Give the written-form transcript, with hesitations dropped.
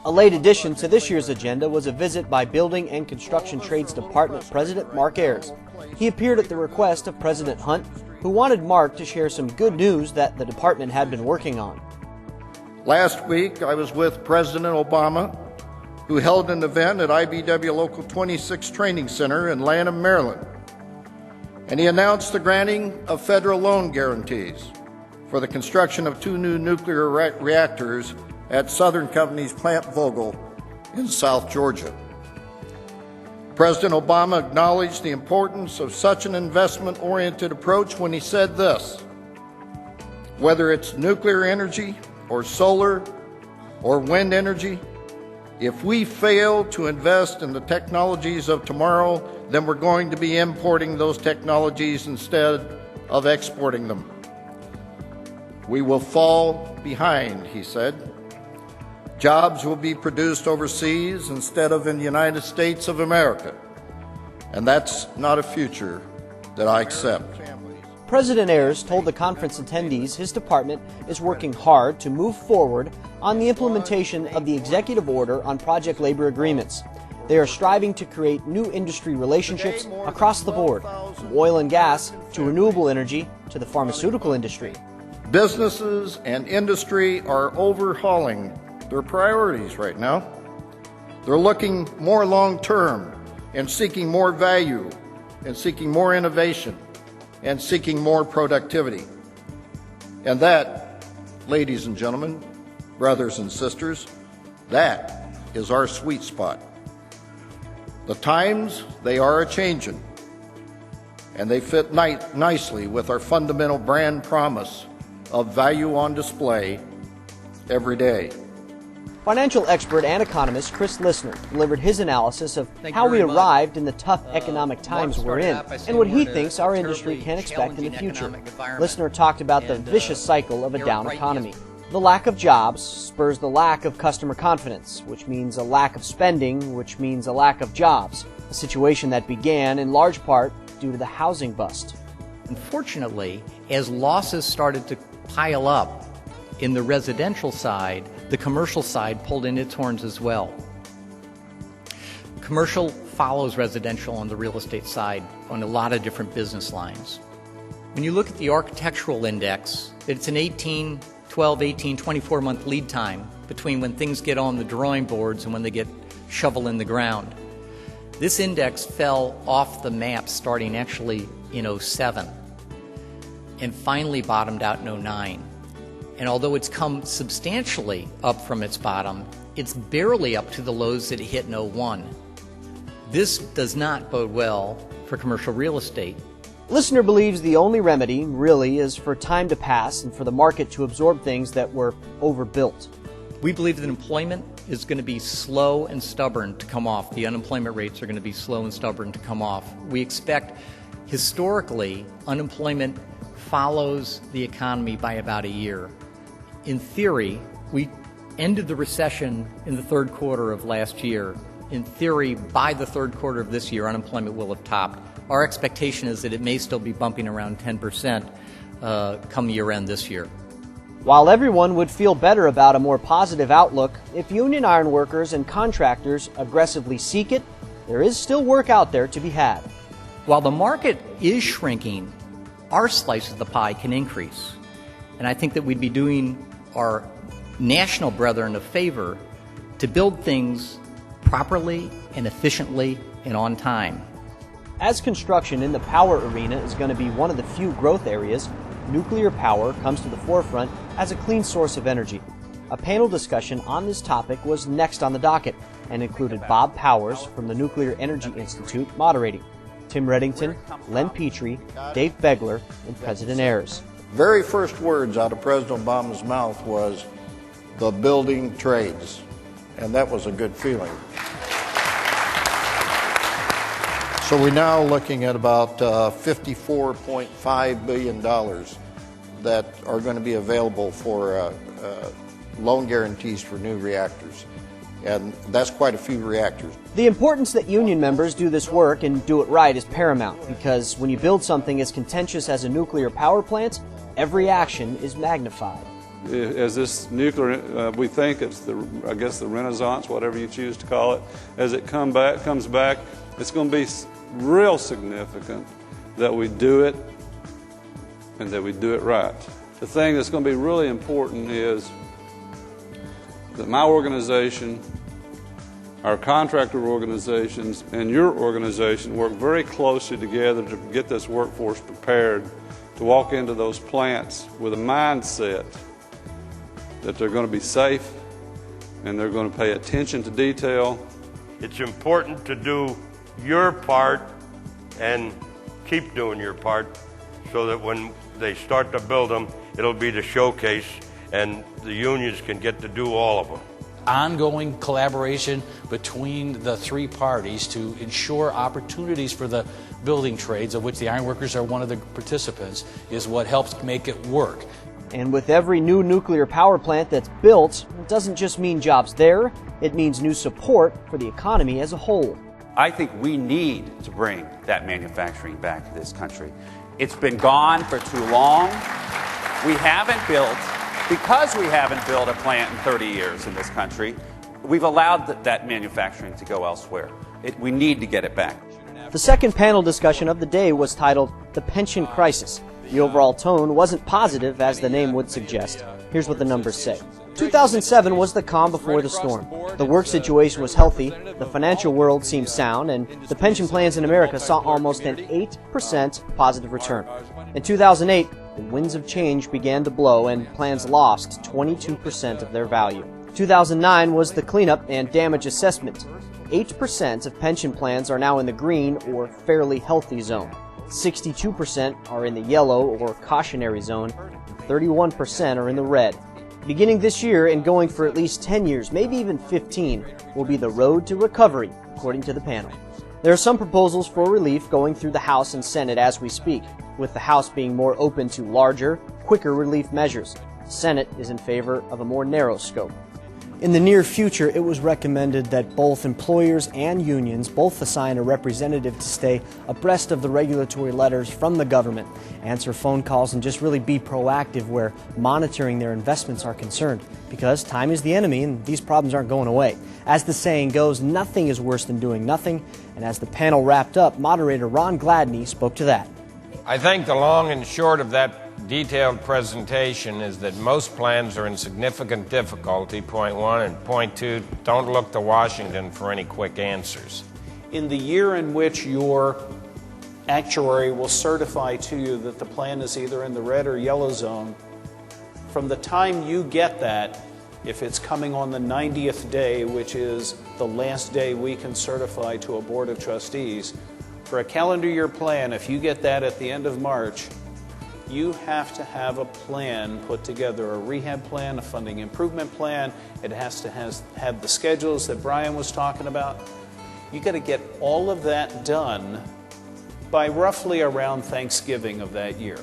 A late addition to this year's agenda was a visit by Building and Construction Trades Department President Mark Ayers. He appeared at the request of President Hunt, who wanted Mark to share some good news that the department had been working on. Last week, I was with President Obama, who held an event at IBEW Local 26 Training Center in Lanham, Maryland. And he announced the granting of federal loan guarantees for the construction of 2 new nuclear reactors at Southern Company's Plant Vogtle in South Georgia. President Obama acknowledged the importance of such an investment-oriented approach when he said this: whether it's nuclear energy or solar or wind energy, if we fail to invest in the technologies of tomorrow, then we're going to be importing those technologies instead of exporting them. We will fall behind, he said. Jobs will be produced overseas instead of in the United States of America. And that's not a future that I accept. President Ayers told the conference attendees his department is working hard to move forward on the implementation of the executive order on project labor agreements. They are striving to create new industry relationships across the board, from oil and gas to renewable energy to the pharmaceutical industry. Businesses and industry are overhauling their priorities right now. They're looking more long-term and seeking more value and seeking more innovation and seeking more productivity. And that, ladies and gentlemen, brothers and sisters, that is our sweet spot. The times, they are a-changin', and they fit nicely with our fundamental brand promise of value on display every day. Financial expert and economist Chris Lissner delivered his analysis of how we arrived in the tough economic times we're in and what he thinks our industry can expect in the future. Lissner talked about the vicious cycle of a down economy. The lack of jobs spurs the lack of customer confidence, which means a lack of spending, which means a lack of jobs, a situation that began in large part due to the housing bust. Unfortunately, as losses started to pile up in the residential side, the commercial side pulled in its horns as well. Commercial follows residential on the real estate side on a lot of different business lines. When you look at the architectural index, it's an 12, 18, 24-month lead time between when things get on the drawing boards and when they get shoveled in the ground. This index fell off the map starting actually in 2007 and finally bottomed out in 2009. And although it's come substantially up from its bottom, it's barely up to the lows that it hit in 2001. This does not bode well for commercial real estate. Lissner believes the only remedy, really, is for time to pass and for the market to absorb things that were overbuilt. We believe that employment is going to be slow and stubborn to come off. The unemployment rates are going to be slow and stubborn to come off. We expect, historically, unemployment follows the economy by about a year. In theory, we ended the recession in the third quarter of last year. In theory, by the third quarter of this year, unemployment will have topped. Our expectation is that it may still be bumping around 10% come year end this year. While everyone would feel better about a more positive outlook if union iron workers and contractors aggressively seek it, there is still work out there to be had. While the market is shrinking, our slice of the pie can increase. And I think that we'd be doing our national brethren a favor to build things properly and efficiently and on time. As construction in the power arena is going to be one of the few growth areas, nuclear power comes to the forefront as a clean source of energy. A panel discussion on this topic was next on the docket and included Bob Powers from the Nuclear Energy Institute moderating, Tim Reddington, Len Petrie, Dave Begler, and President Ayers. Very first words out of President Obama's mouth was the building trades, and that was a good feeling. So we're now looking at about $54.5 billion that are going to be available for loan guarantees for new reactors. And that's quite a few reactors. The importance that union members do this work and do it right is paramount, because when you build something as contentious as a nuclear power plant, every action is magnified. as this nuclear, we think it's I guess the renaissance, whatever you choose to call it, as it comes back, it's going to be real significant that we do it and that we do it right. The thing that's going to be really important is that my organization, our contractor organizations, and your organization work very closely together to get this workforce prepared to walk into those plants with a mindset that they're going to be safe and they're going to pay attention to detail. It's important to do your part and keep doing your part so that when they start to build them, it'll be the showcase and the unions can get to do all of them. Ongoing collaboration between the three parties to ensure opportunities for the building trades, of which the ironworkers are one of the participants, is what helps make it work. And with every new nuclear power plant that's built, it doesn't just mean jobs there, it means new support for the economy as a whole. I think we need to bring that manufacturing back to this country. It's been gone for too long. Because we haven't built a plant in 30 years in this country, we've allowed that manufacturing to go elsewhere. We need to get it back. The second panel discussion of the day was titled The Pension Crisis. The overall tone wasn't positive, as the name would suggest. Here's what the numbers say. 2007 was the calm before the storm. The work situation was healthy, the financial world seemed sound, and the pension plans in America saw almost an 8% positive return. In 2008, the winds of change began to blow and plans lost 22% of their value. 2009 was the cleanup and damage assessment. 8% of pension plans are now in the green or fairly healthy zone. 62% are in the yellow or cautionary zone, and 31% are in the red. Beginning this year and going for at least 10 years, maybe even 15, will be the road to recovery, according to the panel. There are some proposals for relief going through the House and Senate as we speak, with the House being more open to larger, quicker relief measures. The Senate is in favor of a more narrow scope. In the near future, it was recommended that both employers and unions both assign a representative to stay abreast of the regulatory letters from the government, answer phone calls, and just really be proactive where monitoring their investments are concerned, because time is the enemy and these problems aren't going away. As the saying goes, nothing is worse than doing nothing, and as the panel wrapped up, moderator Ron Gladney spoke to that. I think the long and short of that detailed presentation is that most plans are in significant difficulty, point one, and point two, don't look to Washington for any quick answers. In the year in which your actuary will certify to you that the plan is either in the red or yellow zone, from the time you get that, if it's coming on the 90th day, which is the last day we can certify to a board of trustees, for a calendar year plan, if you get that at the end of March, you have to have a plan put together, a rehab plan, a funding improvement plan. It has to have the schedules that Brian was talking about. You got to get all of that done by roughly around Thanksgiving of that year.